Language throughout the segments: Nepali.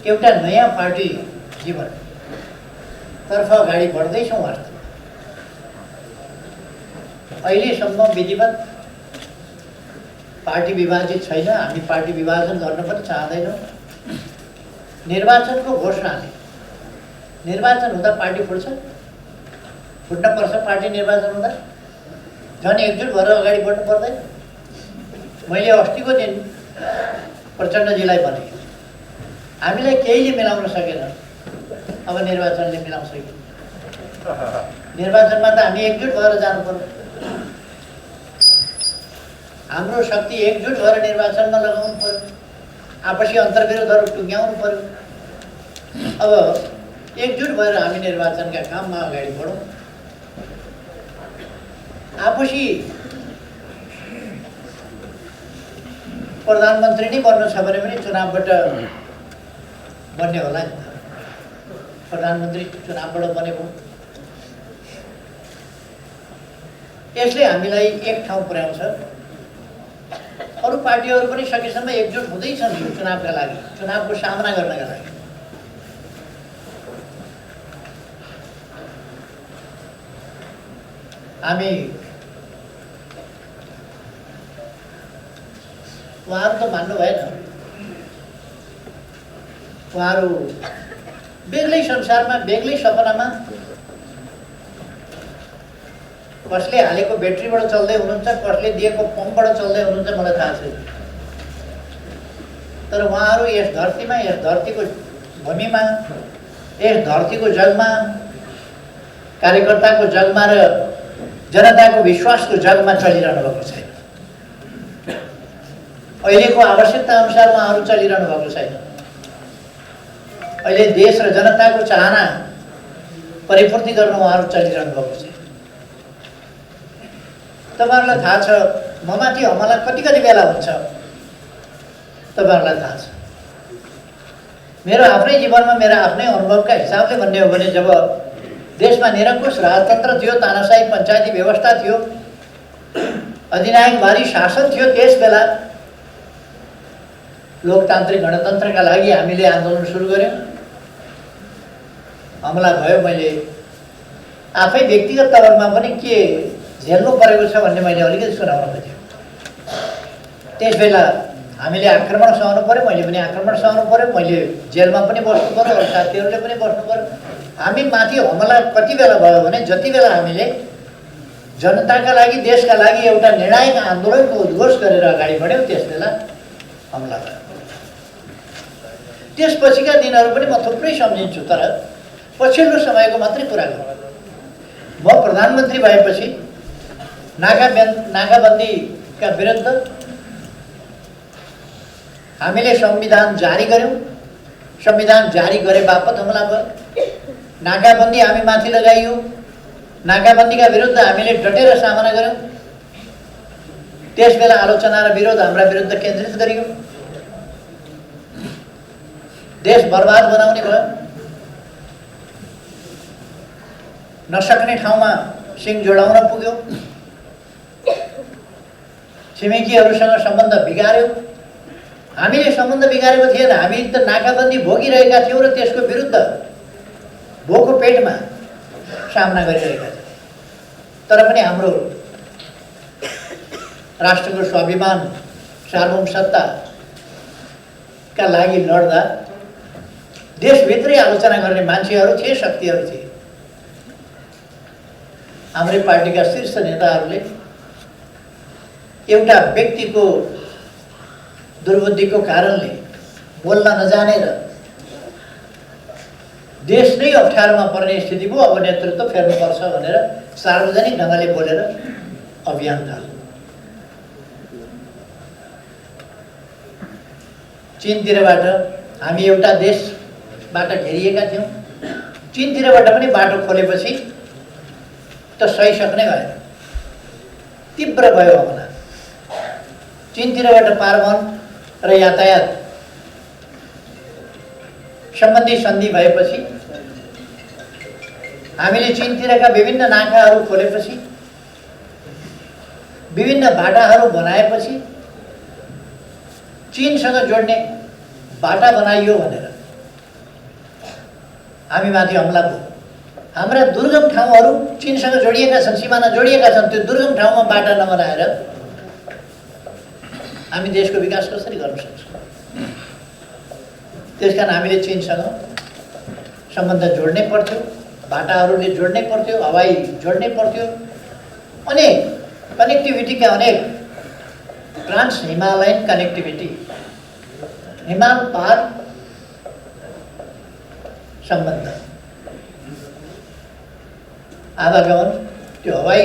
एउटा नयाँ पार्टी जीवन तर्फ अगाडि बढ्दैछौँ। वास्तवमा अहिलेसम्म विधिवत पार्टी विभाजित छैन। हामी पार्टी विभाजन गर्न पनि चाहदैनौँ। निर्वाचनको घोषणाले निर्वाचन हुँदा पार्टी फुट्छ, फुट्न पर्छ। पार्टी निर्वाचन हुँदा झन् एकजुट भएर अगाडि बढ्नु पर्दैन। मैले अस्तिको दिन प्रचण्डजीलाई भने हामीलाई केहीले मिलाउन सकेन, अब निर्वाचनले मिलाउँछ कि? निर्वाचनमा त हामी एकजुट भएर जानु पर्यो। हाम्रो शक्ति एकजुट भएर निर्वाचनमा लगाउनु पर्यो। आपसी अन्तर्विरोधहरू टुङ्ग्याउनु पर्यो। अब एकजुट भएर हामी निर्वाचनका काममा अगाडि बढौँ। आपसी प्रधानमन्त्री नै बन्नु छ भने पनि चुनावबाट बन्ने होला नि त। प्रधानमन्त्री चुनावबाट बनेको। यसले हामीलाई एक ठाउँ पुर्याउँछ। अरू पार्टीहरू पनि सकेसम्म एकजुट हुँदैछन् यो चुनावका लागि, चुनावको सामना गर्नका लागि। हामी उहाँहरू त मान्नु भएन। उहाँहरू बेग्लै संसारमा, बेग्लै सपनामा, कसले हालेको ब्याट्रीबाट चल्दै हुनुहुन्छ, कसले दिएको पम्पबाट चल्दै हुनुहुन्छ मलाई थाहा छैन। तर उहाँहरू यस धरतीमा, यस धरतीको भूमिमा, यस धरतीको जगमा, कार्यकर्ताको जगमा र जनताको विश्वासको जगमा चलिरहनु भएको छैन। अहिलेको आवश्यकता अनुसार उहाँहरू चलिरहनु भएको छैन। अहिले देश र जनताको चाहना परिपूर्ति गर्न उहाँहरू चलिरहनु भएको छ। तपाईहरुलाई थाहा छ ममाथि हमला कति बेला हुन्छ, तपाईहरुलाई थाहा छ। मेरो आफ्नै जीवनमा, मेरो आफ्नै अनुभवका हिसाबले भन्ने हो भने जब देशमा निरङ्कुश राजतन्त्र थियो, तानाशाही पञ्चायती व्यवस्था थियो, अधिनायकवादी शासन थियो, त्यस बेला लोकतान्त्रिक गणतन्त्रका लागि हामीले आन्दोलन सुरु गर्यौं। हमला भयो। मैले आफै व्यक्तिगत तवरमा पनि के झेल्नु परेको छ भन्ने मैले अलिकति सुनाउन खोजेँ। त्यसबेला हामीले आक्रमण सहनु पर्यो, मैले पनि आक्रमण सहनु पर्यो, मैले जेलमा पनि बस्नु पर्यो, अरू साथीहरूले पनि बस्नु पर्यो। हामी माथि हमला कति बेला भयो भने जति बेला हामीले जनताका लागि, देशका लागि एउटा निर्णायक आन्दोलनको उद्घोष गरेर अगाडि बढ्यौं, त्यसबेला हमला भयो। त्यसपछिका दिनहरू पनि म थुप्रै सम्झिन्छु, तर पछिल्लो समयको मात्रै कुरा गरौँ। म प्रधानमन्त्री भएपछि नाकाबन्दीका विरुद्ध हामीले संविधान जारी गर्यौं। संविधान जारी गरे बापत हमला भयो। नाकाबन्दी हामी माथि लगाइयो। नाकाबन्दीका विरुद्ध हामीले डटेर सामना गर्यौं। त्यसबेला आलोचना र विरोध हाम्रा विरुद्ध केन्द्रित गरियो। देश बर्बाद बनाउने भयो। नसक्ने ठाउँमा सिङ जोडाउन पुग्यो। छिमेकीहरूसँग सम्बन्ध बिगार्यो। हामीले सम्बन्ध बिगारेको थिएन, हामी त नाकाबन्दी भोगिरहेका थियौँ र त्यसको विरुद्ध भोको पेटमा सामना गरिरहेका थियौँ। तर पनि हाम्रो राष्ट्रको स्वाभिमान, सार्वभौमसत्ताका लागि लड्दा देशभित्रै आलोचना गर्ने मान्छेहरू थिए, शक्तिहरू थिए। हाम्रै पार्टीका शीर्ष नेताहरूले एउटा व्यक्तिको दुर्बुद्धिको कारणले बोल्न नजानेर देश नै अप्ठ्यारोमा पर्ने स्थिति भयो। अब नेतृत्व फेर्नुपर्छ भनेर सार्वजनिक ढङ्गले बोलेर अभियान थाल्यो। चीनतिरबाट हामी एउटा देशबाट घेरिएका थियौँ। चीनतिरबाट पनि बाटो खोलेपछि त सहिसक्ने भएन, तीव्र भयो हमला। चीनतिरबाट पारवन र यातायात सम्बन्धी सन्धि भएपछि, हामीले चीनतिरका विभिन्न नाकाहरू खोलेपछि, विभिन्न बाटाहरू बनाएपछि, चीनसँग जोड्ने बाटा बनाइयो भनेर हामीमाथि हमला भयो। हाम्रा दुर्गम ठाउँहरू चीनसँग जोडिएका छन्, सिमाना जोडिएका छन्। त्यो दुर्गम ठाउँमा बाटा नबनाएर हामी देशको विकास कसरी गर्न सक्छौँ? त्यसकारण हामीले चीनसँग सम्बन्ध जोड्नै पर्थ्यो, बाटाहरूले जोड्नै पर्थ्यो, हवाई जोड्नै पर्थ्यो। अनेक कनेक्टिभिटीका अनेक ट्रान्स हिमालयन कनेक्टिभिटी, हिमाल पार सम्बन्ध, आवागमन, त्यो हवाई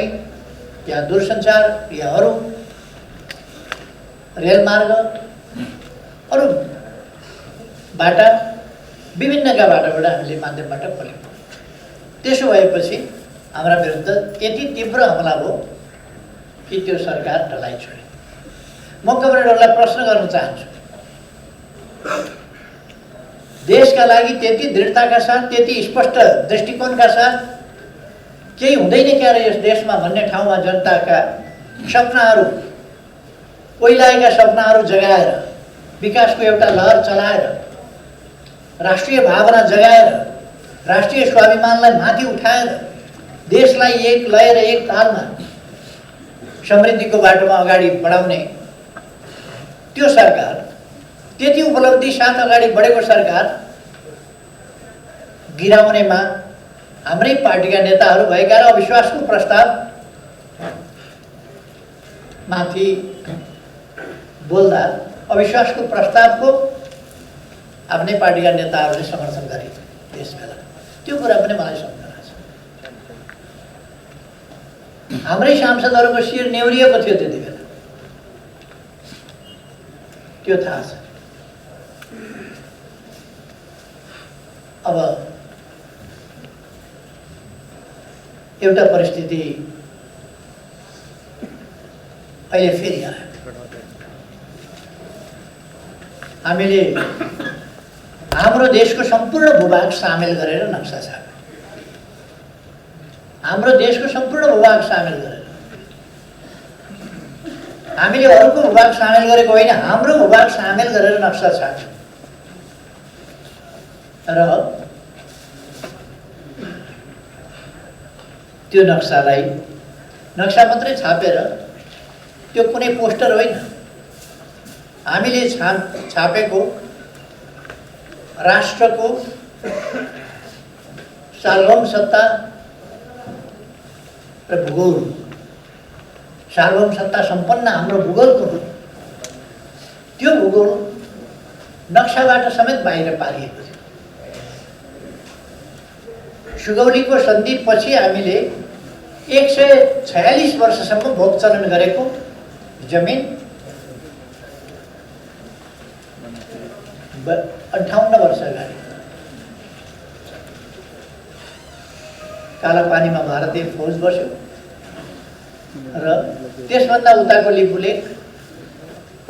या दूरसञ्चार या अरू रेलमार्ग, अरू बाटा, विभिन्नका बाटाबाट हामीले माध्यमबाट खोल्यौँ। त्यसो भएपछि हाम्रा विरुद्ध यति तीव्र हमला भयो कि त्यो सरकार ढलाइ छोड्यो। म कमरेडहरूलाई प्रश्न गर्न चाहन्छु, देशका लागि त्यति दृढताका साथ, त्यति स्पष्ट दृष्टिकोणका साथ केही हुँदैन क्या र यस देशमा भन्ने ठाउँमा जनताका सपनाहरू, ओइलाएका सपनाहरू जगाएर, विकासको एउटा लहर चलाएर, राष्ट्रिय भावना जगाएर, राष्ट्रिय स्वाभिमानलाई माथि उठाएर, देशलाई एक लय र एक तालमा समृद्धिको बाटोमा अगाडि बढाउने त्यो सरकार, त्यति उपलब्धि साथ अगाडि बढेको सरकार गिराउनेमा हाम्रै पार्टीका नेताहरू भएका र अविश्वासको प्रस्ताव माथि बोल्दा अविश्वासको प्रस्तावको आफ्नै पार्टीका नेताहरूले समर्थन गरे त्यसबेला। त्यो कुरा पनि मलाई सम्झना छ। हाम्रै सांसदहरूको शिर नेउरिएको थियो त्यति बेला, त्यो थाहा छ। अब एउटा परिस्थिति अहिले फेरि आयो। हामीले हाम्रो देशको सम्पूर्ण भूभाग सामेल गरेर नक्सा छाप्यौँ। हाम्रो देशको सम्पूर्ण भूभाग सामेल गरेर, हामीले अरूको भूभाग सामेल गरेको होइन, हाम्रो भूभाग सामेल गरेर नक्सा छाप्यौँ। र त्यो नक्सालाई, नक्सा मात्रै छापेर, त्यो कुनै पोस्टर होइन, हामीले छापेको राष्ट्रको सार्वभौम सत्ता र भूगोल, सार्वभौम सत्ता सम्पन्न हाम्रो भूगोलको त्यो भूगोल नक्साबाट समेत बाहिर पारिएको थियो। सुगौलीको सन्धिपछि हामीले 146 वर्षसम्म भोग चलन गरेको जमिन 58 वर्ष अगाडि कालापानीमा भारतीय फौज बस्यो र त्यसभन्दा उताको लिपुलेक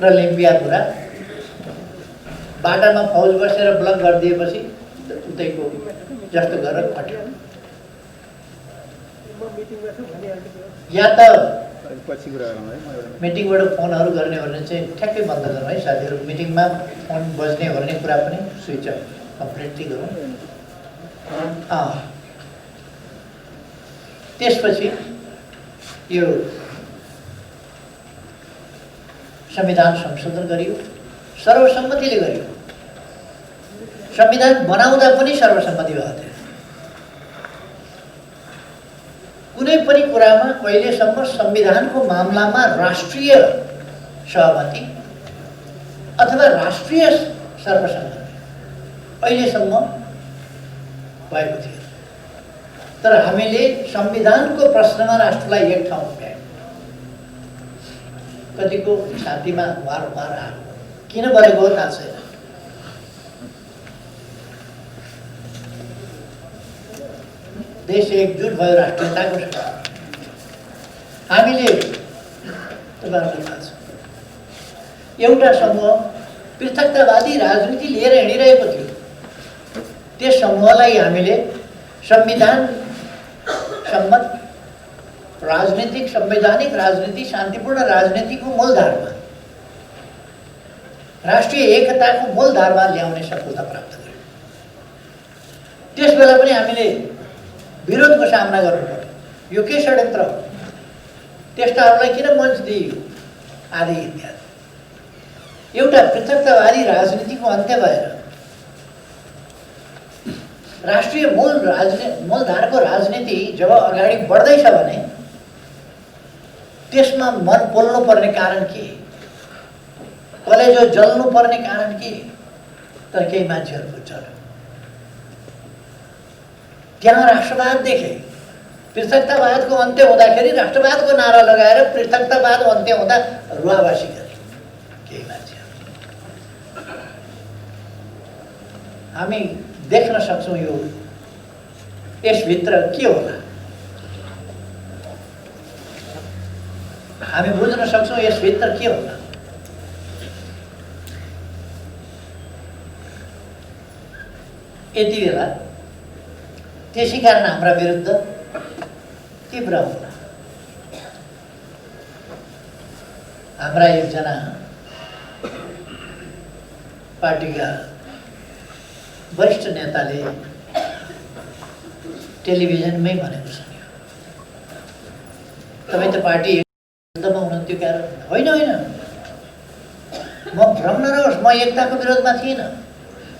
र लिम्बियापुरा बाटामा फौज बसेर ब्लक गरिदिएपछि उतैको जस्तो गरेर खट्यो। या त मिटिङबाट फोनहरू गर्ने भने चाहिँ ठ्याक्कै बन्द गरौँ है साथीहरू। मिटिङमा फोन बज्ने भन्ने कुरा पनि स्विच अफ कम्प्लिटली गरौँ। त्यसपछि यो संविधान संशोधन गरियो, सर्वसम्मतिले गरियो। संविधान बनाउँदा पनि सर्वसम्मति भएको थियो। कुनै पनि कुरामा कहिलेसम्म संविधानको मामलामा राष्ट्रिय सहमति अथवा राष्ट्रिय सर्वसम्मति अहिलेसम्म भएको थियो। तर हामीले संविधानको प्रश्नमा राष्ट्रलाई एक ठाउँ पुर्यायौँ। कतिको छातीमा वारम्बार आएको किन बनेको हो थाहा छैन। देश एकजुट भयो राष्ट्रियताको साथ। हामीले तपाईँहरूलाई थाहा छ एउटा समूह पृथकतावादी राजनीति लिएर हिँडिरहेको थियो। त्यस समूहलाई हामीले संविधान सम्मत राजनीतिक, संवैधानिक राजनीति, शान्तिपूर्ण राजनीतिको मूलधारमा, राष्ट्रिय एकताको मूलधारमा ल्याउने सफलता प्राप्त गर्यो। बेला पनि हामीले विरोधको सामना गर्नु पर्यो। यो के षड्यन्त्र हो, त्यस्ताहरूलाई किन मञ्च दिइयो आदि इत्यादि। एउटा पृथकतावादी राजनीतिको अन्त्य भएर राष्ट्रिय मूलधारको राजनीति जब अगाडि बढ्दैछ भने त्यसमा मन पोल्नु पर्ने कारण के, कलेजो जल्नु पर्ने कारण के? तर केही मान्छेहरूको चल्यो। त्यहाँ राष्ट्रवाद देखे, पृथकतावादको अन्त्य हुँदाखेरि राष्ट्रवादको नारा लगाएर पृथकतावाद अन्त्य हुँदा रुवावासी गरे केही मान्छेहरू। हामी देख्न सक्छौँ यो यसभित्र के होला, हामी बुझ्न सक्छौँ यसभित्र के होला। यति बेला त्यसै कारण हाम्रा विरुद्ध तीव्र होला। हाम्रा एकजना पार्टीका वरिष्ठ नेताले टेलिभिजनमै भनेको सुन्यो, तपाईँ त पार्टी विरुद्धमा हुनुहुन्थ्यो क्या? होइन होइन, म भ्रम नरहोस्, म एकताको विरोधमा थिइनँ।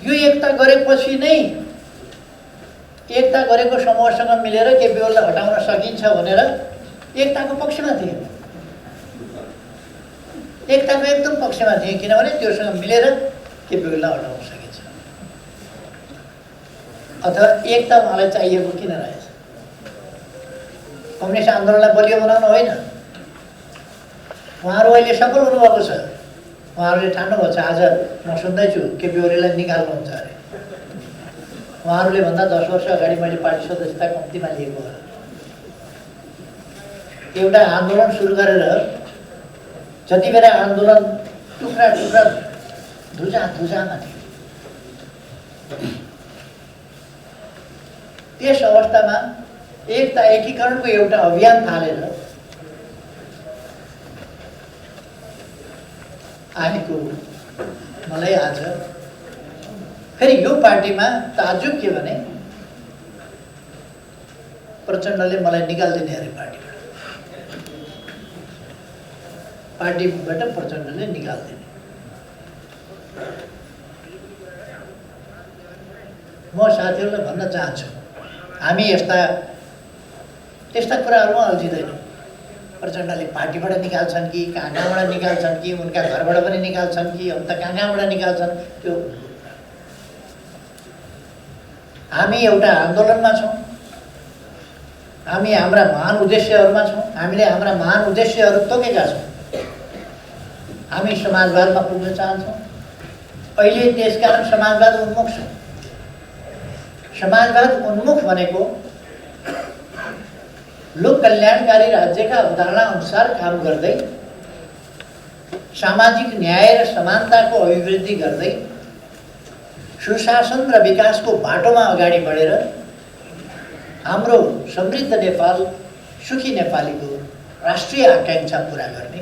यो एकता गरेपछि नै एकता गरेको समूहसँग मिलेर केपी ओलीलाई हटाउन सकिन्छ भनेर एकताको पक्षमा थिएँ, एकताको एकदम पक्षमा थिएँ, किनभने त्योसँग मिलेर केपी ओलीलाई हटाउन सकिन्छ। अथवा एकता उहाँलाई चाहिएको किन रहेछ? कम्युनिस्ट आन्दोलनलाई बलियो बनाउन होइन। उहाँहरू अहिले सफल हुनुभएको छ। उहाँहरूले ठान्नुभएको छ, आज म सुन्दैछु केपी ओलीलाई निकाल्नुहुन्छ अरे। उहाँहरूले भन्दा 10 वर्ष अगाडि मैले पार्टी सदस्यता कम्तीमा लिएको हो। एउटा आन्दोलन सुरु गरेर जति बेला आन्दोलन टुक्रा टुक्रा धुजामा थियो, त्यस अवस्थामा एकता एकीकरणको एउटा अभियान थालेर आएको मलाई आज फेरि यो पार्टीमा ताजुब के भने प्रचण्डले मलाई निकाल्दिने अरे पार्टीबाट प्रचण्डले निकाल्दिने। म साथीहरूलाई भन्न चाहन्छु, हामी त्यस्ता कुराहरूमा अल्झिँदैनौँ। प्रचण्डले पार्टीबाट निकाल्छन् कि कहाँबाट निकाल्छन् कि उनका घरबाट पनि निकाल्छन् कि अन्त कहाँबाट निकाल्छन्, त्यो हामी एउटा आन्दोलनमा छौँ। हामी हाम्रा महान उद्देश्यहरूमा छौँ। हामीले हाम्रा महान उद्देश्यहरू तोकेका छौँ। हामी समाजवादमा पुग्न चाहन्छौँ। अहिले त्यसकारण समाजवाद उन्मुख छौँ। समाजवाद उन्मुख भनेको लोक कल्याणकारी राज्यका अवधारणा अनुसार काम गर्दै, सामाजिक न्याय र समानताको अभिवृद्धि गर्दै, सुशासन र विकासको बाटोमा अगाडि बढेर हाम्रो समृद्ध नेपाल, सुखी नेपालीको राष्ट्रिय आकांक्षा पुरा गर्ने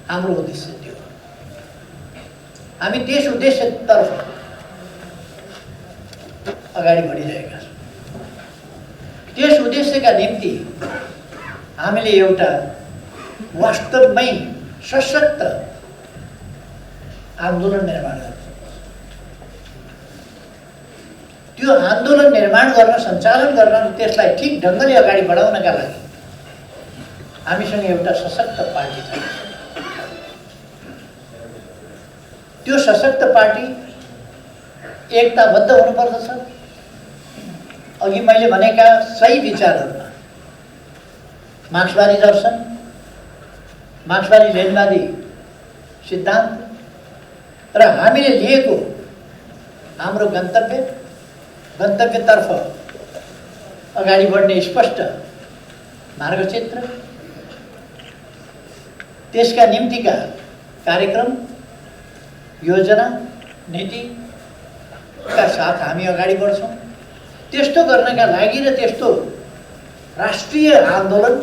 हाम्रो उद्देश्य त्यो हो। हामी त्यस उद्देश्यतर्फ अगाडि बढिरहेका छौँ। त्यस उद्देश्यका निम्ति हामीले एउटा वास्तवमै सशक्त आन्दोलन निर्माण गर्छौँ। त्यो आन्दोलन निर्माण गर्न, सञ्चालन गर्न, त्यसलाई ठिक ढङ्गले अगाडि बढाउनका लागि हामीसँग एउटा सशक्त पार्टी छ। त्यो सशक्त पार्टी एकताबद्ध हुनुपर्दछ। अघि मैले भनेका सही विचारहरूमा मार्क्सवादी दर्शन, मार्क्सवादी लेनिनवादी सिद्धान्त र हामीले लिएको हाम्रो गन्तव्यतर्फ अगाडि बढ्ने स्पष्ट मार्गचित्र, त्यसका निम्तिका कार्यक्रम, योजना, नीतिका साथ हामी अगाडि बढ्छौँ। त्यस्तो गर्नका लागि र त्यस्तो राष्ट्रिय आन्दोलन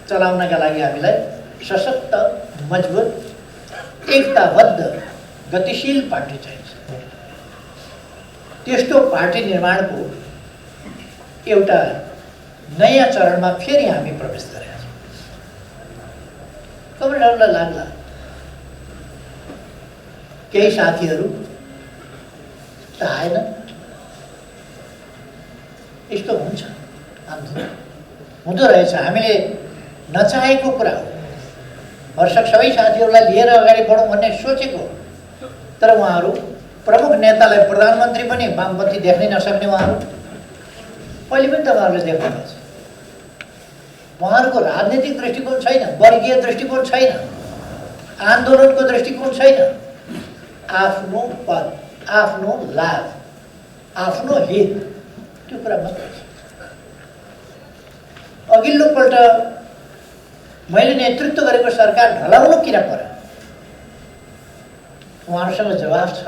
चलाउनका लागि हामीलाई सशक्त, मजबुत, एकताबद्ध, गतिशील पार्टी चाहिन्छ। त्यस्तो पार्टी निर्माणको एउटा नयाँ चरणमा फेरि हामी प्रवेश गरेका छौँ। कमरेडहरूलाई लाग्ला केही साथीहरू त आएन, यस्तो हुन्छ, हुँदो रहेछ। हामीले नचाहेको कुरा हो। भरसक सबै साथीहरूलाई लिएर अगाडि बढौँ भन्ने सोचेको, तर उहाँहरू प्रमुख नेतालाई प्रधानमन्त्री पनि वामपन्थी देख्नै नसक्ने उहाँहरू पहिले पनि तपाईँहरूले देख्नुभएको छ। उहाँहरूको राजनीतिक दृष्टिकोण छैन, वर्गीय दृष्टिकोण छैन, आन्दोलनको दृष्टिकोण छैन। आफ्नो पद, आफ्नो लाभ, आफ्नो हित, त्यो कुरा मात्रै छ। अघिल्लोपल्ट मैले नेतृत्व गरेको सरकार ढलाउनु किन पर्यो? उहाँहरूसँग जवाफ छ?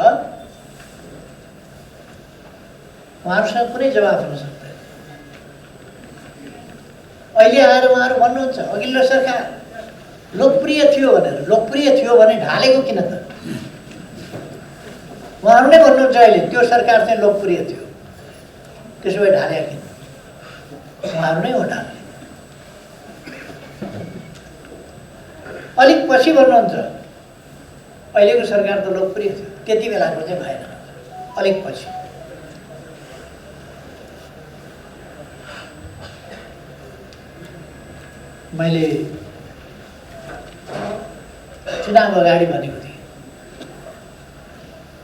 उहाँहरूसँग कुनै जवाफ हुन सक्दैन। अहिले आएर उहाँहरू भन्नुहुन्छ अघिल्लो सरकार लोकप्रिय थियो भनेर। लोकप्रिय थियो भने ढालेको किन त? उहाँहरू नै भन्नुहुन्छ अहिले त्यो सरकार चाहिँ लोकप्रिय थियो, त्यसो भए ढाले किन? उहाँहरू नै हो ढाले। अलिक पछि भन्नुहुन्छ अहिलेको सरकार त लोकप्रिय थियो, त्यति बेलाको चाहिँ भएन, अलिक पछि। मैले चुनाव अगाडि भनेको थिएँ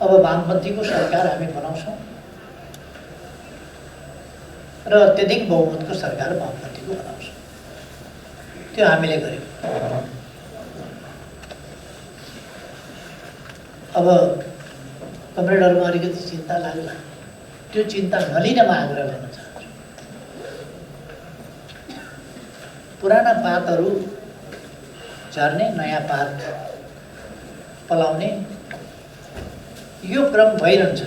अब वामपन्थीको सरकार हामी बनाउँछौँ र अत्यधिक बहुमतको सरकार वामपन्थीको बनाउँछौँ। त्यो हामीले गर्यौँ। अब कमरेडहरूमा अलिकति चिन्ता लाग्ला, त्यो चिन्ता नलिन म आग्रह गर्न चाहन्छु। पुराना पातहरू झर्ने, नयाँ पात पलाउने यो क्रम भइरहन्छ।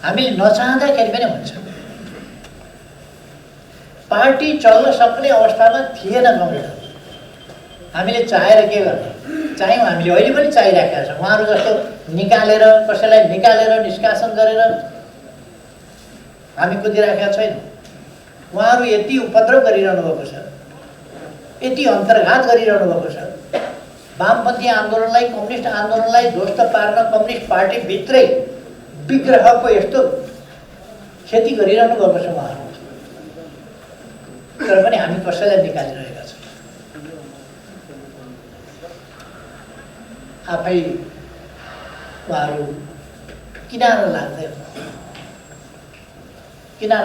हामीले नचाहँदाखेरि पनि हुन्छ। पार्टी चल्न सक्ने अवस्थामा थिएन कमरेडहरू। हामीले चाहेर के गर्ने? चाह्यौँ, हामीले अहिले पनि चाहिरहेका छौँ। उहाँहरू जस्तो निकालेर, कसैलाई निकालेर निष्कासन गरेर हामी कुदिरहेका छैनौँ। उहाँहरू यति उपद्रव गरिरहनु भएको छ, यति अन्तर्घात गरिरहनु भएको छ। वामपन्थी आन्दोलनलाई, कम्युनिस्ट आन्दोलनलाई ध्वस्त पार्न कम्युनिस्ट पार्टी भित्रै विग्रहको यस्तो क्षति गरिरहनु भएको छ उहाँहरू। तर पनि हामी कसैलाई निकालिरहेका छौँ। आफै उहाँहरू किनारा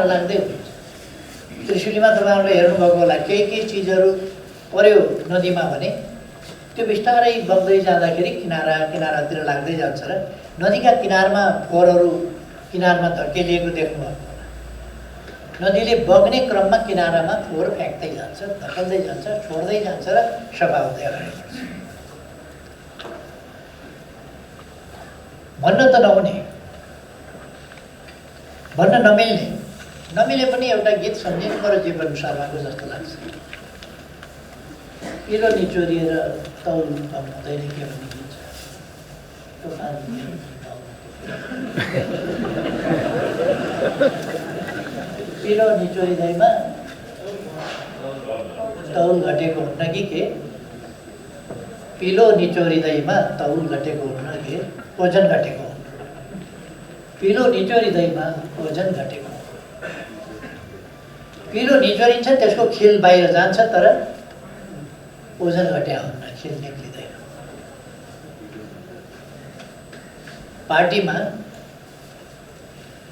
लाग्दै त्रिशुलीमा तपाईँहरूले हेर्नुभएको होला, केही चिजहरू पर्यो नदीमा भने त्यो बिस्तारै बग्दै जाँदाखेरि किनारातिर लाग्दै जान्छ र नदीका किनारमा फोहोरहरू किनारमा धकेलिएको देख्नुभएको होला। नदीले बग्ने क्रममा किनारामा फोहोर फ्याँक्दै जान्छ, धकेल्दै जान्छ, छोड्दै जान्छ र सफा हुँदै अगाडि बढ्छ। भन्न त नहुने, भन्न नमिले पनि एउटा गीत सम्झिनु पर्यो जीवन शर्माको जस्तो लाग्छ। पिलो निचोरिएर तौल कम हुँदैन के भन्ने गीत छ। पिलो निचोरिँदैमा तौल घटेको हुन्न कि के? पिलो निचोरिँदैमा तौल घटेको हुन्न के? ओजन घटेको हुन्न। पिलो निचोरिँदैमा ओजन घटेको। पिलो निचोरिन्छ, त्यसको खिल बाहिर जान्छ, तर ओजन घट्या हुन्न, खिल निक्लिँदैन। पार्टीमा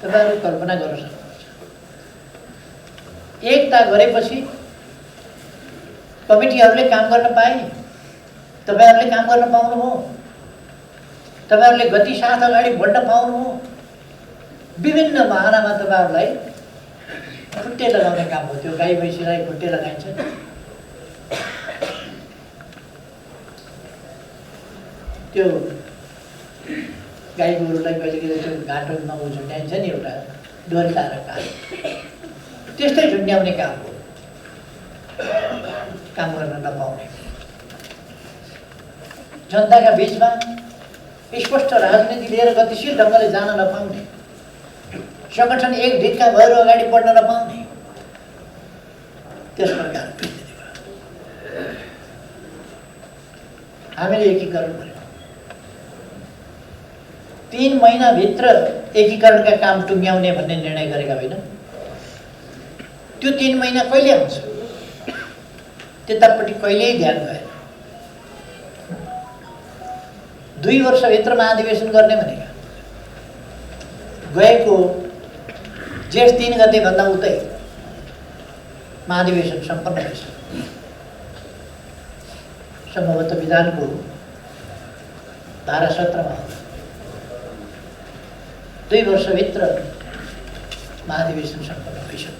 तपाईँहरू कल्पना गर्न सक्नुहुन्छ, एकता गरेपछि कमिटीहरूले काम गर्न पाए, तपाईँहरूले काम गर्न पाउनुभयो, तपाईँहरूले गति साथ अगाडि बढ्न पाउनुभयो। विभिन्न बहानामा तपाईँहरूलाई खुट्टे लगाउने काम हो। त्यो गाई भैँसीलाई खुट्टे लगाइन्छ, त्यो गाई गोरुलाई कहिले कहिले त्यो घाटोमा झुन्ड्याइन्छ नि, एउटा डोरी लाएर काम, त्यस्तै झुन्ड्याउने काम हो। काम गर्न नपाउने, जनताका बिचमा स्पष्ट राजनीति लिएर गतिशील ढङ्गले जान नपाउने, सङ्गठन एक ढिक्का भएर अगाडि बढ्न नपाउने, त्यस प्रकारको स्थिति भयो। हामीले एकीकरण गर्यौँ। 3 महिनाभित्र एकीकरणका काम टुङ्ग्याउने भन्ने निर्णय गरेका होइन। त्यो 3 महिना कहिले आउँछ त्यतापट्टि कहिल्यै ध्यान गएन। 2 वर्षभित्र महाधिवेशन गर्ने भनेका गएको जेठ 3 गते भन्दा उतै महाधिवेशन सम्पन्न भइसक्यो। सम्भवतः विधानको धारा 17 मा 2 वर्षभित्र महाधिवेशन सम्पन्न भइसक्यो।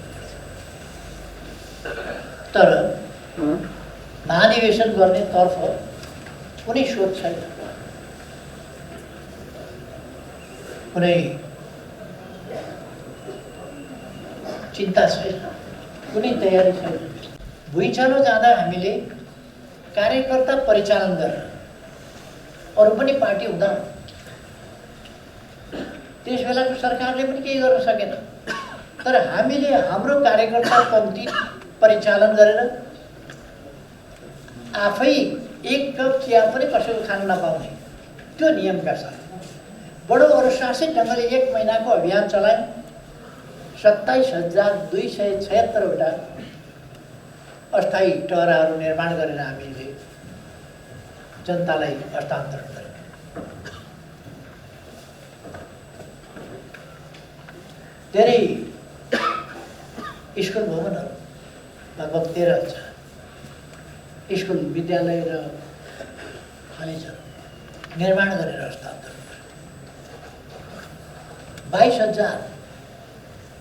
तर महाधिवेशन गर्ने तर्फ कुनै सोच छैन, कुनै चिन्ता छैन, कुनै तयारी छैन। भुइँचालो जाँदा हामीले कार्यकर्ता परिचालन गरेर अरू पनि पार्टी हुँदा त्यस बेलाको सरकारले पनि केही गर्न सकेन। तर हामीले हाम्रो कार्यकर्ता पङ्क्ति परिचालन गरेर आफै एक कप चिया पनि कसैको खान नपाउने त्यो नियमका साथ बडो अनुशासित ढङ्गले 1 महिनाको अभियान चलायौँ। 27,276 वटा अस्थायी टहराहरू निर्माण गरेर हामीले जनतालाई हस्तान्तरण गर्यौँ। धेरै स्कुल भवनहरू लगभग 13,000 स्कुल विद्यालय र कलेजहरू निर्माण गरेर हस्तान्तरण गर्यौँ। 22,000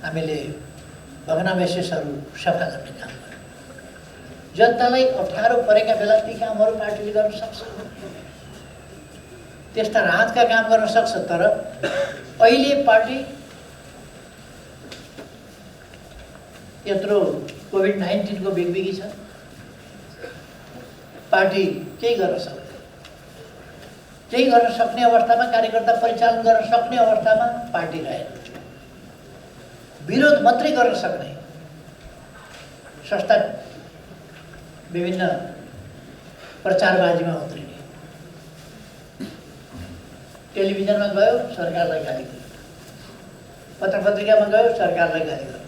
हामीले भग्नावशेषहरू सफा गर्ने काम गर्यौँ। जनतालाई अप्ठ्यारो परेका बेला ती कामहरू पार्टीले गर्न सक्छ, त्यस्ता राहतका काम गर्न सक्छ। तर अहिले पार्टी यत्रो कोभिड-19 को बिगबिगी छ, पार्टी केही गर्न सक्दैन। केही गर्न सक्ने अवस्थामा, कार्यकर्ता परिचालन गर्न सक्ने अवस्थामा पार्टी रहेन। विरोध मात्रै गर्न सक्ने संस्था विभिन्न प्रचारबाजीमा उत्रिने, टेलिभिजनमा गयो सरकारलाई गाली गर्यो, पत्रपत्रिकामा गयो सरकारलाई गाली गर्यो,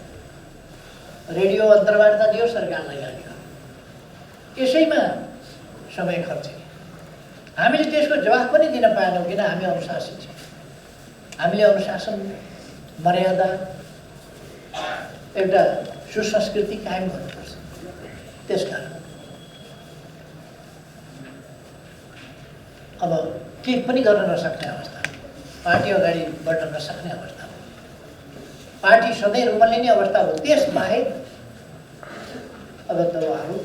रेडियो अन्तर्वार्ता दियो सरकारलाई गाली गर्यो। यसैमा समय खर्चिने। हामीले त्यसको जवाफ पनि दिन पाएनौँ किन हामी अनुशासित छौँ। हामीले अनुशासन, मर्यादा, एउटा सुसंस्कृति कायम गर्नुपर्छ। त्यसकारण अब केही पनि गर्न नसक्ने अवस्था, पार्टी अगाडि बढ्न नसक्ने अवस्था, पार्टी सधैँ रुमलिने अवस्था हो। त्यसबाहेक अब त उहाँहरू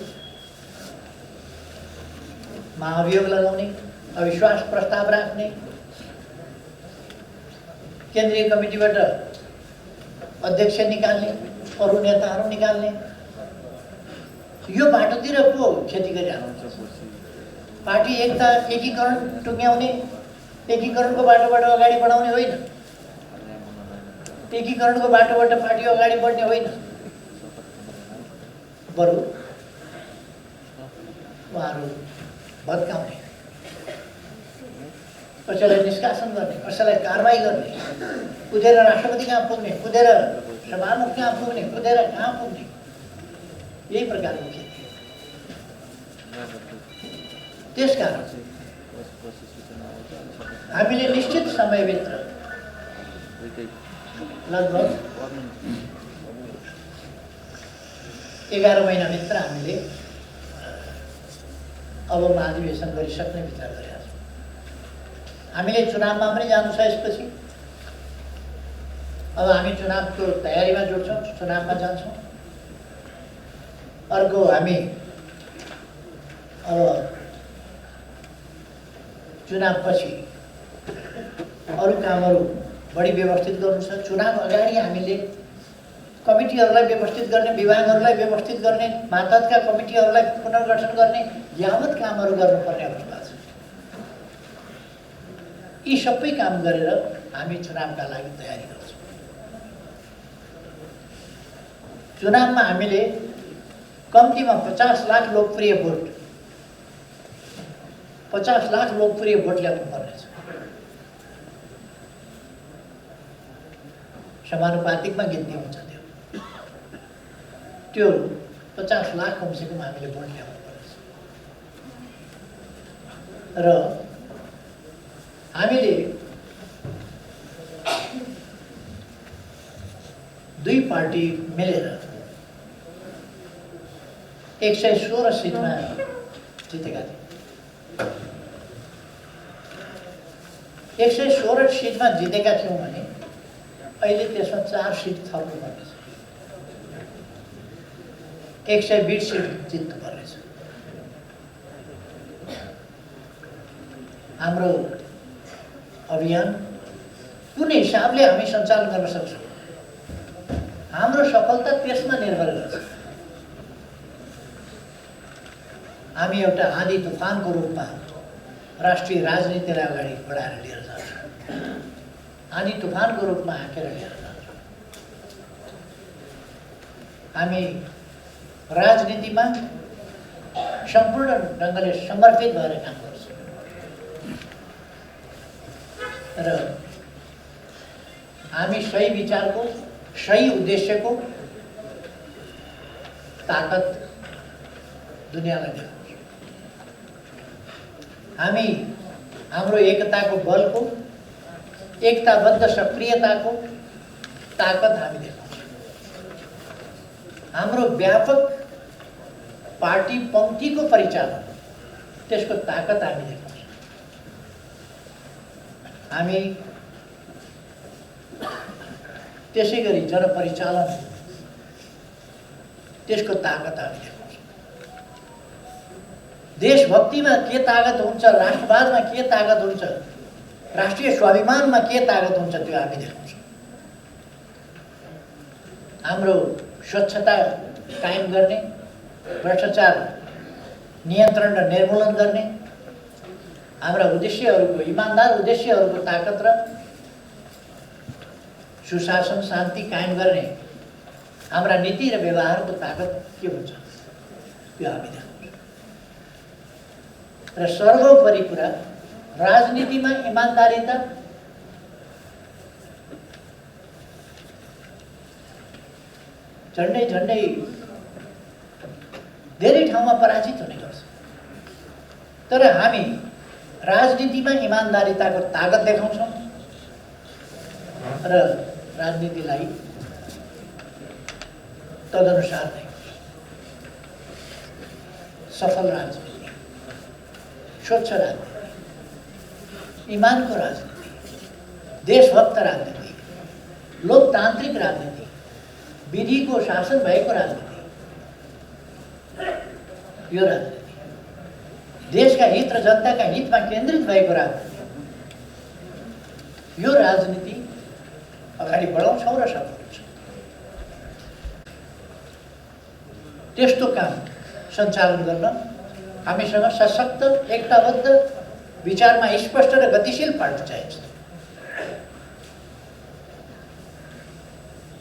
महाभियोग लगाउने, अविश्वास प्रस्ताव राख्ने, केन्द्रीय कमिटीबाट अध्यक्ष निकाल्ने, अरू नेताहरू निकाल्ने, यो बाटोतिर पो खेती गरिहाल्नु। पार्टी एकता, एकीकरण टुङ्ग्याउने, एकीकरणको बाटोबाट अगाडि बढाउने होइन, एकीकरणको बाटोबाट पार्टी अगाडि बढ्ने होइन। बरु उहाँहरू भत्काउने, कसैलाई निष्कासन गर्ने, कसैलाई कारवाही गर्ने, कुदेर राष्ट्रपति कहाँ पुग्ने, कुदेर सभामुख कहाँ पुग्ने, कुदेर कहाँ पुग्ने, यही प्रकारको खेती। त्यसकारण हामीले निश्चित समयभित्र लगभग 11 महिनाभित्र हामीले अब महाधिवेशन गरिसक्ने विचार गरेका छौँ। हामीले चुनावमा पनि जानु छ यसपछि। अब हामी चुनावको तयारीमा जोड्छौँ, चुनावमा जान्छौँ। अर्को हामी अब चुनावपछि अरू कामहरू बढी व्यवस्थित गर्नु छ। चुनाव अगाडि हामीले कमिटीहरूलाई व्यवस्थित गर्ने, विभागहरूलाई व्यवस्थित गर्ने, मातहतका कमिटीहरूलाई पुनर्गठन गर्ने यावत कामहरू गर्नुपर्ने अवस्था छ। यी सबै काम गरेर हामी चुनावका लागि तयारी गर्छौँ। चुनावमा हामीले कम्तीमा 50 लाख लोकप्रिय भोट 50 लाख लोकप्रिय भोट ल्याउनु पर्नेछ। समानुपातिकमा गिन्ती हुन्छ त्यो 50 लाख कमसेकम हामीले भोट ल्याउनु पर्नेछ। र हामीले दुई पार्टी मिलेर 116 सिटमा जितेका थिए। 116 सिटमा जितेका थियौँ भने अहिले त्यसमा 4 सिट थप्नु पर्नेछ। 120 सिट जित्नु पर्नेछ। हाम्रो अभियान कुन हिसाबले हामी सञ्चालन गर्न सक्छौँ, हाम्रो सफलता त्यसमा निर्भर गर्छ। हामी एउटा आँधी तुफानको रूपमा राष्ट्रिय राजनीतिलाई अगाडि बढाएर लिएर जान्छौँ। आँधी तुफानको रूपमा हाँकेर लिएर जान्छौँ। हामी राजनीतिमा सम्पूर्ण ढङ्गले समर्पित भएर काम गर्छौँ र हामी सही विचारको, सही उद्देश्यको ताकत दुनियाँलाई देखाउँछौँ। हामी हाम्रो एकताको बलको, एकताबद्ध सक्रियताको ताकत हामी देखाउँछौँ। हाम्रो व्यापक पार्टी पंक्तिको परिचालन, त्यसको ताकत हामी देखाउँछौँ। हामी त्यसै गरी जनपरिचालन, त्यसको ताकत हामी देखाउँछौँ। देशभक्तिमा के ताकत हुन्छ, राष्ट्रवादमा के ताकत हुन्छ, राष्ट्रिय स्वाभिमानमा के ताकत हुन्छ, त्यो हामी देखाउँछौँ। हाम्रो स्वच्छता कायम गर्ने, भ्रष्टाचार नियन्त्रण र निर्मूलन गर्ने, हाम्रा उद्देश्यहरूको, इमान्दार उद्देश्यहरूको ताकत र सुशासन शान्ति कायम गर्ने हाम्रा नीति र व्यवहारको ताकत के हुन्छ, त्यो हामी देखाउँछौँ। र सर्वोपरि कुरा राजनीतिमा इमान्दारिता, झन्डै झन्डै धेरै ठाउँमा पराजित हुने गर्छ, तर हामी राजनीतिमा इमान्दारिताको ताकत देखाउँछौँ र राजनीतिलाई तदनुसार नै सफल राजनीति, स्वच्छ राजनीति, इमानको राजनीति, देशभक्त राजनीति, लोकतान्त्रिक राजनीति, विधिको शासन भएको राजनीति, यो राजनीति, देशका हित र जनताका हितमा केन्द्रित भएको राजनीति, यो राजनीति अगाडि बढाउँछौँ र सफल हुन्छ। त्यस्तो काम सञ्चालन गर्न हामीसँग सशक्त, एकताबद्ध, विचारमा स्पष्ट र गतिशील पार्टी चाहिन्छ।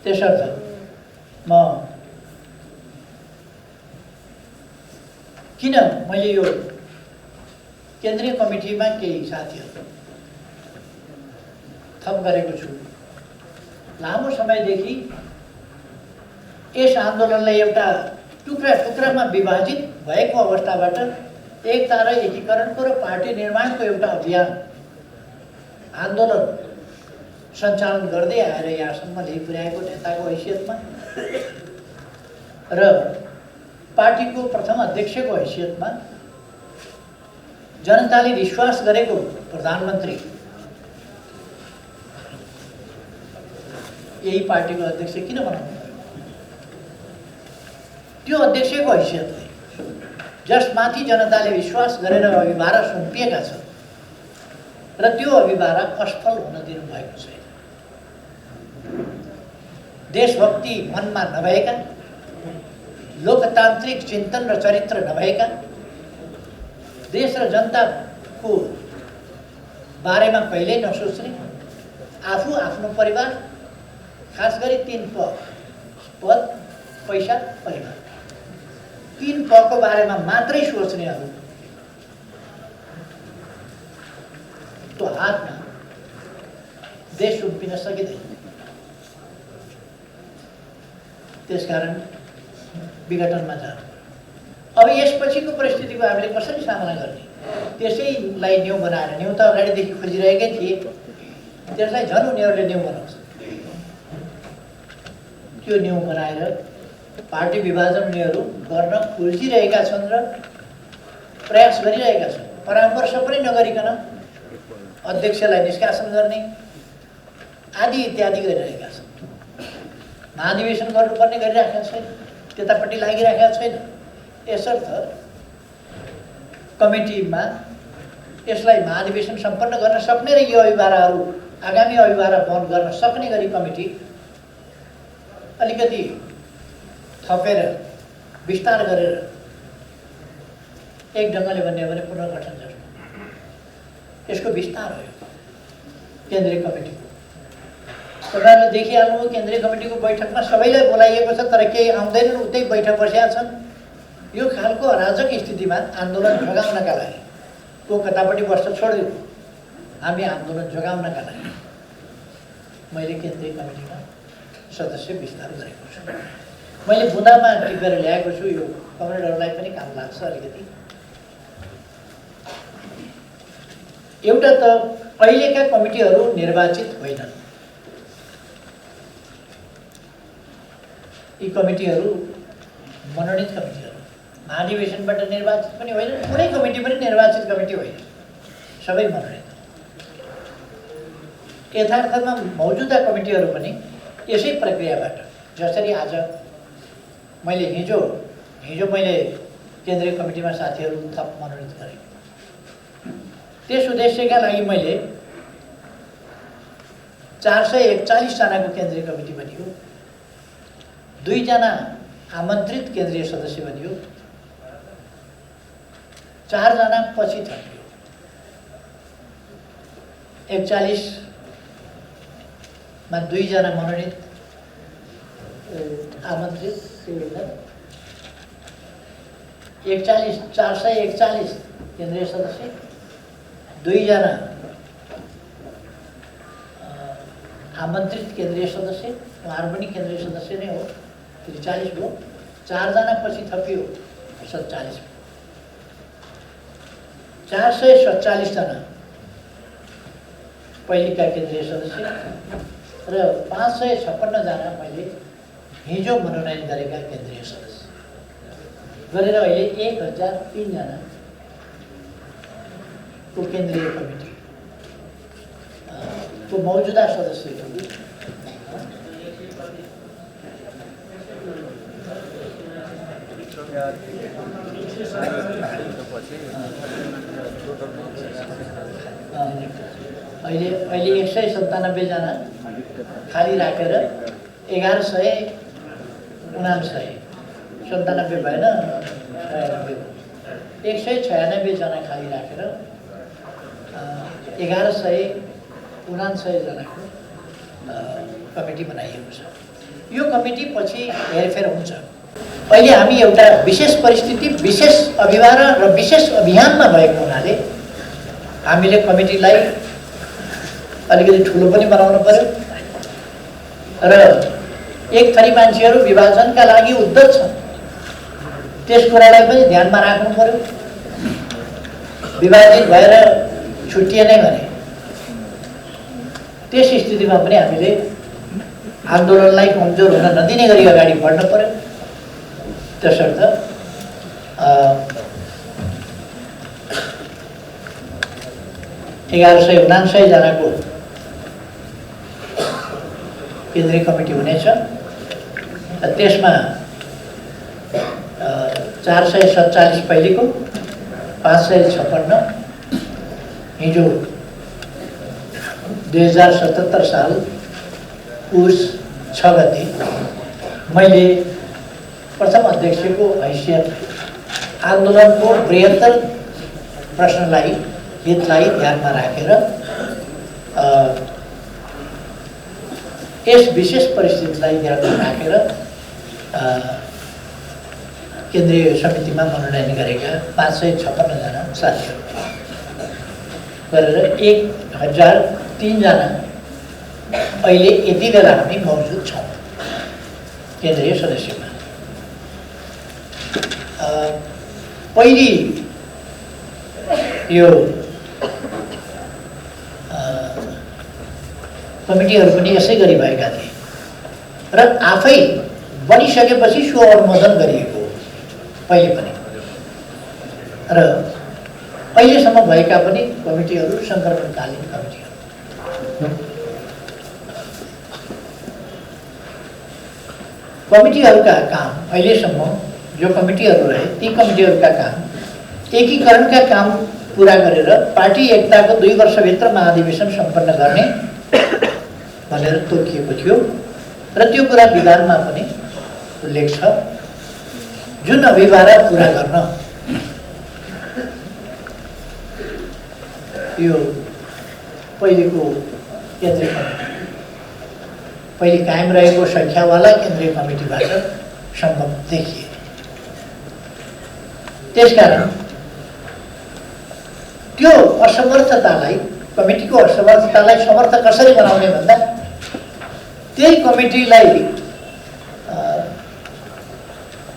त्यसर्थ म किन मैले यो केन्द्रीय कमिटीमा केही साथीहरू थप गरेको छु, लामो समयदेखि यस आन्दोलनलाई एउटा टुक्रा टुक्रामा विभाजित भएको अवस्थाबाट एकता र एकीकरणको र पार्टी निर्माणको एउटा अभियान आन्दोलन सञ्चालन गर्दै आएर यहाँसम्म ल्याइ पुर्याएको नेताको हैसियतमा र पार्टीको प्रथम अध्यक्षको हैसियतमा जनताले विश्वास गरेको प्रधानमन्त्री, यही पार्टीको अध्यक्ष किन बनाउनु? त्यो अध्यक्षको हैसियतले जसमाथि जनताले विश्वास गरेर अभिभारा सुम्पिएका छन् र त्यो अभिभारा असफल हुन दिनुभएको छैन। देशभक्ति मनमा नभएका, लोकतान्त्रिक चिन्तन र चरित्र नभएका, देश र जनताको बारेमा कहिल्यै नसोच्ने, आफू आफ्नो परिवार, खास गरी 3 पद, पैसा, परिवार, 3 पको बारेमा मात्रै सोच्नेहरू त्यो हातमा देश सुम्पिन सकिँदैन। त्यसकारण विघटनमा जानु। अब यसपछिको परिस्थितिको हामीले कसरी सामना गर्ने, त्यसैलाई न्यू बनाएर, न्यू त अगाडिदेखि खोजिरहेकै थिए, त्यसलाई झन् उनीहरूले न्यू बनाउँछ। त्यो न्यू बनाएर पार्टी विभाजन उनीहरू गर्न खोजिरहेका छन् र प्रयास गरिरहेका छन्। परामर्श पनि नगरिकन अध्यक्षलाई निष्कासन गर्ने आदि इत्यादि गरिरहेका छन्। महाधिवेशन गर्नुपर्ने गरिरहेका छैन, त्यतापट्टि लागिरहेका छैन। यसर्थ कमिटीमा यसलाई महाधिवेशन सम्पन्न गर्न सक्ने र यो अभिभाराहरू आगामी अभिभारा बन्द गर्न सक्ने गरी कमिटी अलिकति थपेर विस्तार गरेर एक ढङ्गले भन्ने हो भने पुनर्गठन जस्तो यसको विस्तार हो। केन्द्रीय कमिटीको तपाईँहरूले देखिहाल्नुभयो, केन्द्रीय कमिटीको बैठकमा सबैलाई बोलाइएको छ, तर केही आउँदैनन्, उतै बैठक बसेका छन्। यो खालको अराजक स्थितिमा आन्दोलन जोगाउनका लागि को कतापट्टि बस्न छोडिदियो, हामी आन्दोलन जोगाउनका लागि मैले केन्द्रीय कमिटीमा सदस्य विस्तार गरेको छु। मैले बुँदामा टिपेर ल्याएको छु, यो कमरेडहरूलाई पनि काम लाग्छ अलिकति। एउटा त अहिलेका कमिटीहरू निर्वाचित होइनन्। यी कमिटीहरू मनोनित कमिटीहरू, महाधिवेशनबाट निर्वाचित पनि होइन, कुनै कमिटी पनि निर्वाचित कमिटी होइन, सबै मनोनित। यथार्थमा मौजुदा कमिटीहरू पनि यसै प्रक्रियाबाट, जसरी आज मैले हिजो मैले केन्द्रीय कमिटीमा साथीहरू थप मनोनित गरेँ, त्यस उद्देश्यका लागि मैले 441 जनाको केन्द्रीय कमिटी बनियो, 2 जना आमन्त्रित केन्द्रीय सदस्य बनियो, 4 जना पछि थपियो। 41 मा 2 जना मनोनित आमन्त्रित, 441 केन्द्रीय सदस्य, 2 जना आमन्त्रित केन्द्रीय सदस्य, उहाँहरू पनि केन्द्रीय सदस्य नै हो, 40 भयो। 4 जना पछि थपियो 47, 447 जना पहिलेका केन्द्रीय सदस्य र 556 जना मैले हिजो मनोनयन गरेका केन्द्रीय सदस्य गरेर अहिले 1003 जना को केन्द्रीय कमिटी को मौजुदा सदस्यहरू अहिले 197 जना खाली राखेर 1199 भएन, 196 जना खाली राखेर 1199 जनाको कमिटी बनाइएको छ। यो कमिटी पछि हेरफेर हुन्छ। अहिले हामी एउटा विशेष परिस्थिति, विशेष अभिभार र विशेष अभियानमा भएको हुनाले हामीले कमिटीलाई अलिकति ठुलो पनि बनाउनु पर्यो र एक थरी मान्छेहरू विभाजनका लागि उद्धत छन्, त्यस कुरालाई पनि ध्यानमा राख्नु पर्यो। विभाजित भएर छुट्टिएनै भने त्यस स्थितिमा पनि हामीले आन्दोलनलाई कमजोर हुन नदिने गरी अगाडि बढ्न पर्यो। त्यसर्थ 1199 जनाको केन्द्रीय कमिटी हुनेछ। त्यसमा 447 पहिलेको, 556 हिजो 2077 साल पुस 6 गते मैले प्रथम अध्यक्षको हैसियत आन्दोलनको बृहत्तर प्रश्नलाई हितलाई ध्यानमा राखेर यस विशेष परिस्थितिलाई ध्यानमा राखेर केन्द्रीय समितिमा मनोनयन गरेका 556 जना साथीहरू गरेर 1003 जना अहिले यति बेला हामी मौजुद छौँ केन्द्रीय सदस्यमा। पहिले यो कमिटीहरू पनि यसै गरी भएका थिए र आफै बनिसकेपछि सो अनुमोदन गरिएको हो पहिले पनि र अहिलेसम्म भएका पनि कमिटीहरू सङ्क्रमणकालीन कमिटीहरू। कमिटीहरूका काम अहिलेसम्म जो कमिटीहरू रहे ती कमिटीहरूका काम एकीकरणका काम पुरा गरेर पार्टी एकताको 2 वर्षभित्र महाधिवेशन सम्पन्न गर्ने भनेर तोकिएको थियो र त्यो कुरा विधानमा पनि उल्लेख छ। जुन अभिभारा पुरा गर्न यो पहिलेको केन्द्रीय कमिटी पहिले कायम रहेको सङ्ख्यावाला केन्द्रीय कमिटीबाट सम्भव देखिए। त्यसकारण त्यो असमर्थतालाई कमिटीको असमर्थतालाई समर्थ कसरी बनाउने भन्दा त्यही कमिटीलाई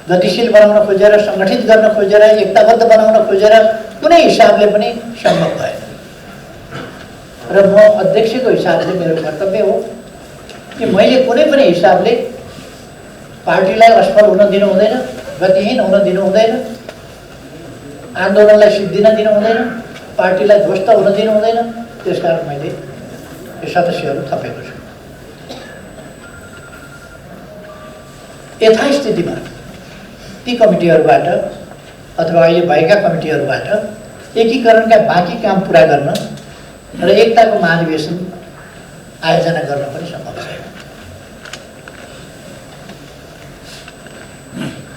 गतिशील बनाउन खोजेर सङ्गठित गर्न खोजेर एकताबद्ध बनाउन खोजेर कुनै हिसाबले पनि सम्भव भएन र म अध्यक्षको हिसाबले मेरो कर्तव्य हो कि मैले कुनै पनि हिसाबले पार्टीलाई असफल हुन दिनु हुँदैन, गतिहीन हुन दिनु हुँदैन, आन्दोलनलाई सिद्धिन दिनु हुँदैन, पार्टीलाई ध्वस्त हुन दिनु हुँदैन। त्यसकारण मैले यो सदस्यहरू थपेको छु। यथास्थितिमा ती कमिटीहरूबाट अथवा अहिले भएका कमिटीहरूबाट एकीकरणका बाँकी काम पुरा गर्न र एकताको महाधिवेशन आयोजना गर्न पनि सम्भव छैन।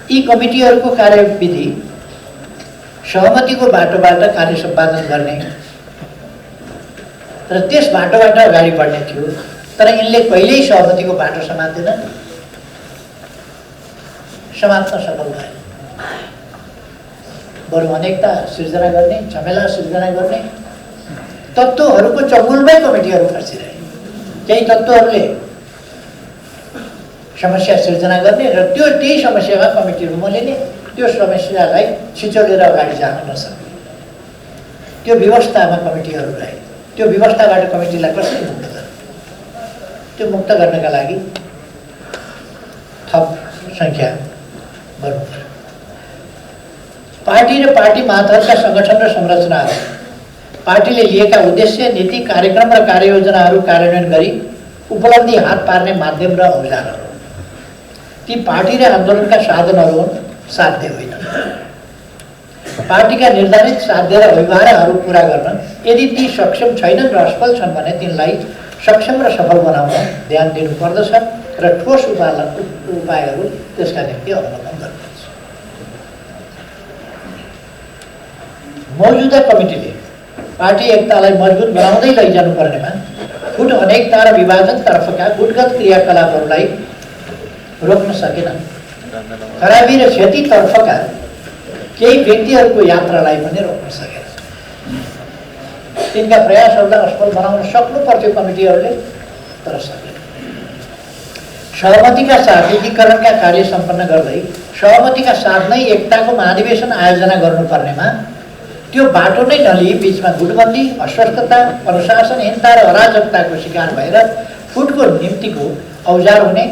यी कमिटीहरूको कार्यविधि सहमतिको बाटोबाट कार्य सम्पादन गर्ने र त्यस बाटोबाट अगाडि बढ्ने थियो, तर यिनले कहिल्यै सहमतिको बाटो समात्दैन, समात्न सफल भएन। बरु अनेकता सृजना गर्ने, झमेला सृजना गर्ने तत्त्वहरूको चङ्गुलमै कमिटीहरू खर्चिरहे। केही तत्त्वहरूले समस्या सृजना गर्ने र त्यही समस्यामा कमिटीहरू मोलिने, त्यो समस्यालाई छिचोलेर अगाडि जान नसक्ने, त्यो व्यवस्थामा कमिटीहरू रहे। त्यो व्यवस्थाबाट कमिटीलाई कसरी मुक्त गर्ने, त्यो मुक्त गर्नका लागि थप सङ्ख्या गर्नु पर्यो। पार्टी र पार्टी मातहतका सङ्गठन र संरचनाहरू पार्टीले लिएका उद्देश्य, नीति, कार्यक्रम र कार्ययोजनाहरू कार्यान्वयन गरी उपलब्धि हात पार्ने माध्यम र औजारहरू। ती पार्टी र आन्दोलनका साधनहरू हुन्, साध्य होइन। पार्टीका निर्धारित साध्य र अभिभाराहरू पुरा गर्न यदि ती सक्षम छैनन् र असफल छन् भने तिनलाई सक्षम र सफल बनाउन ध्यान दिनुपर्दछ र ठोस उपायहरू त्यसका निम्ति अवलम्बन गर्नुपर्छ। मौजुदा कमिटीले पार्टी एकतालाई मजबुत बनाउँदै लैजानु पर्नेमा गुट अनेकता र विभाजनतर्फका गुटगत क्रियाकलापहरूलाई रोक्न सकेनन्। खराबी र क्षतितर्फका केही व्यक्तिहरूको यात्रालाई पनि रोक्न सकेन। तिनका प्रयासहरूलाई असफल बनाउन सक्नु पर्थ्यो कमिटीहरूले, तर सकेन। सहमतिका साथ एकीकरणका कार्य सम्पन्न गर्दै सहमतिका साथ नै एकताको महाधिवेशन आयोजना गर्नुपर्नेमा त्यो बाटो नै नलिई बिचमा गुटबन्दी, अस्वस्थता, अनुशासनहीनता र अराजकताको शिकार भएर फुटको निम्तिको औजार हुने,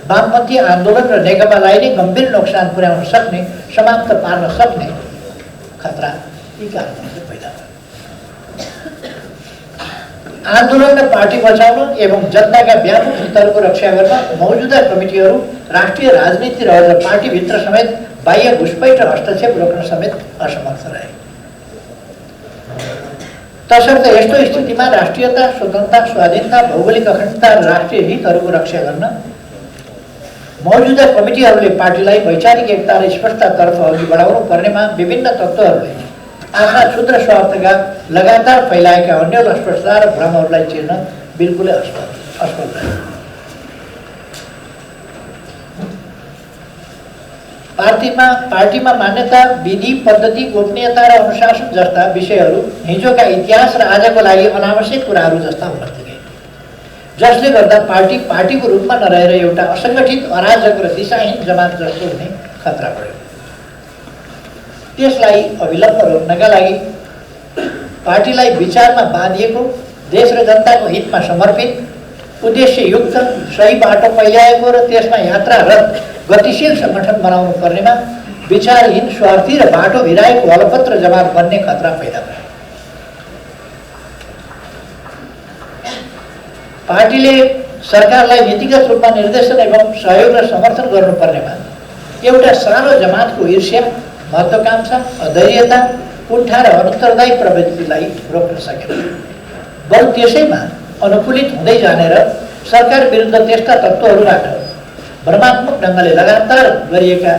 वामपन्थी आन्दोलन र नेकपालाई नै गम्भीर नोक्सान पुर्याउन सक्ने, समाप्त पार्न सक्ने खतरा यी कारणहरूले पैदा भयो। आन्दोलन र पार्टी बचाउन एवं जनताका व्यापक हितहरूको रक्षा गर्न मौजुदा कमिटीहरू राष्ट्रिय राजनीति र पार्टीभित्र समेत बाह्य घुसपैठ र हस्तक्षेप रोक्न समेत असमर्थ रहे। तसर्थ यस्तो स्थितिमा राष्ट्रियता, स्वतन्त्रता, स्वाधीनता, भौगोलिक अखण्डता र राष्ट्रिय हितहरूको रक्षा गर्न मौजुदा कमिटीहरूले पार्टीलाई वैचारिक एकता र स्पष्टतातर्फ अघि बढाउनु पर्नेमा विभिन्न तत्त्वहरूले आफ्ना क्षुद्र स्वार्थका लगातार फैलाएका अन्य अस्पष्टता र भ्रमहरूलाई चिर्न बिल्कुलै असफल रह्यो। पार्टीमा मान्यता, विधि, पद्धति, गोपनीयता र अनुशासन जस्ता विषयहरू हिजोका इतिहास र आजको लागि अनावश्यक कुराहरू जस्ता हुन पुगे, जसले गर्दा पार्टीको रूपमा नरहेर एउटा असङ्गठित, अराजक र दिशाहीन जमात जस्तो हुने खतरा बढ्यो। त्यसलाई अविलम्ब रोक्नका लागि पार्टीलाई विचारमा बाँधिएको, देश र जनताको हितमा समर्पित, उद्देश्ययुक्त, सही बाटो पहिल्याएको र त्यसमा यात्रारत गतिशील सङ्गठन बनाउनु पर्नेमा विचारहीन, स्वार्थी र बाटो भिराएको अलपत्र जमात बन्ने खतरा पैदा भयो। पार्टीले सरकारलाई नीतिगत रूपमा निर्देशन एवं सहयोग र समर्थन गर्नुपर्नेमा एउटा सानो जमातको ईर्ष्या, महत्त्वाकांक्षा, अधैर्यता, कुण्ठा र अनुत्तरदायी प्रवृत्तिलाई रोक्न सकेन। बरु त्यसैमा अनुकूलित हुँदै जाने र सरकार विरुद्ध त्यस्ता तत्त्वहरूबाट भ्रमात्मक ढङ्गले लगातार गरिएका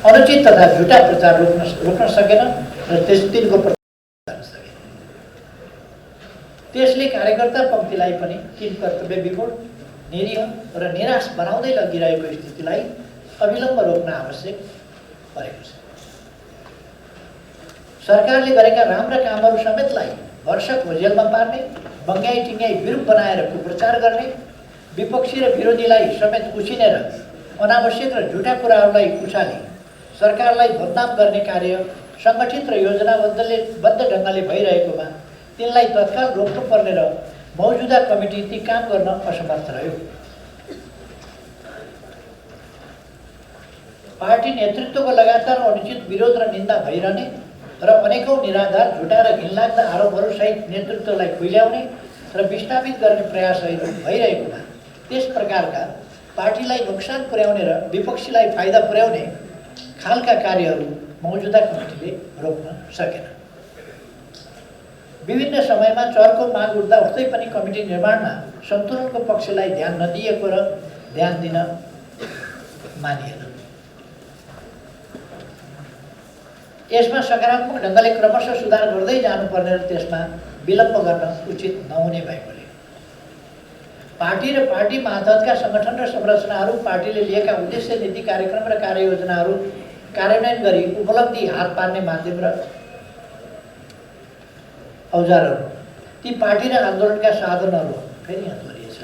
अनुचित तथा झुटा प्रचार रोक्न सकेन र तिनको प्रचार गर्न सकेन। त्यसले कार्यकर्ता पङ्क्तिलाई पनि तीन कर्तव्य विमूढ, निरीह र निराश बनाउँदै लगिरहेको स्थितिलाई अविलम्ब रोक्न आवश्यक परेको छ। सरकारले गरेका राम्रा कामहरू समेतलाई वर्षक जेलमा पार्ने, बङ्ग्याई टिङ्ग्याई विरूप बनाएर कुप्रचार गर्ने, विपक्षी र विरोधीलाई समेत उछिनेर अनावश्यक र झुटा कुराहरूलाई उछाली सरकारलाई बदनाम गर्ने कार्य सङ्गठित र योजनाबद्ध ढङ्गले भइरहेकोमा तिनलाई तत्काल रोक्नुपर्ने र मौजुदा कमिटी ती काम गर्न असमर्थ रह्यो। पार्टी नेतृत्वको लगातार अनुचित विरोध र निन्दा भइरहने र अनेकौं निराधार, झुटा र घिनलाग्दा आरोपहरूसहित नेतृत्वलाई खुइल्याउने र विस्थापित गर्ने प्रयासहरू भइरहेकोमा त्यस प्रकारका पार्टीलाई नोक्सान पुर्याउने र विपक्षीलाई फाइदा पुर्याउने खालका कार्यहरू मौजुदा कमिटीले रोक्न सकेन। विभिन्न समयमा चर्को माग उठ्दा उठ्दै पनि कमिटी निर्माणमा सन्तुलनको पक्षलाई ध्यान नदिएको र ध्यान दिन मानिएन। यसमा सकारात्मक ढङ्गले क्रमशः सुधार गर्दै जानुपर्ने र त्यसमा विलम्ब गर्न उचित नहुने भएकोले पार्टी र पार्टी मातहतका सङ्गठन र संरचनाहरू पार्टीले लिएका उद्देश्य, नीति, कार्यक्रम र कार्ययोजनाहरू कार्यान्वयन गरी उपलब्धि हात पार्ने माध्यम र औजारहरू ती पार्टी र आन्दोलनका साधनहरू फेरि यहाँ दोहोरिएछ।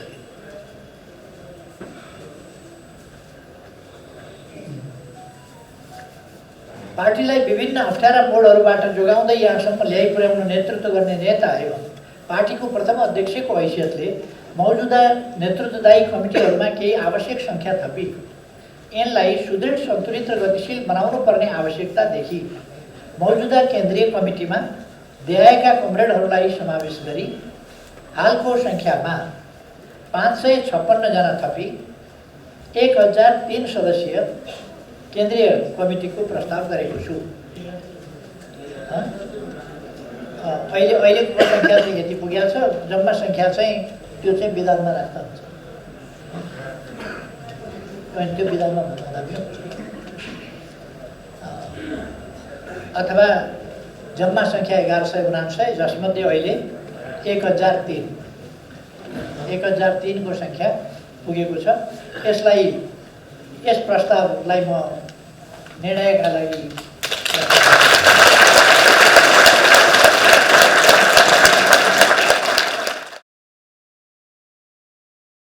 पार्टीलाई विभिन्न अप्ठ्यारा मोडहरूबाट जोगाउँदै यहाँसम्म ल्याइ पुर्याउन नेतृत्व गर्ने नेता एवं पार्टीको प्रथम अध्यक्षको हैसियतले मौजुदा नेतृत्वदायी कमिटीहरूमा केही आवश्यक सङ्ख्या थपी यिनलाई सुदृढ, सन्तुलित र गतिशील बनाउनु पर्ने आवश्यकता देखि मौजुदा केन्द्रीय कमिटीमा देहाएका कमरेडहरूलाई समावेश गरी हालको सङ्ख्यामा 556 जना थपी 1003 सदस्यीय केन्द्रीय कमिटीको प्रस्ताव गरेको छु। अहिलेको सङ्ख्या चाहिँ यति पुगेको छ। जम्मा सङ्ख्या चाहिँ त्यो चाहिँ विधानमा राख्दा हुन्छ। त्यो विधानमा हुँदा अथवा जम्मा सङ्ख्या 1149 जसमध्ये अहिले 1003 को सङ्ख्या पुगेको छ। यस प्रस्तावलाई म निर्णयका लागि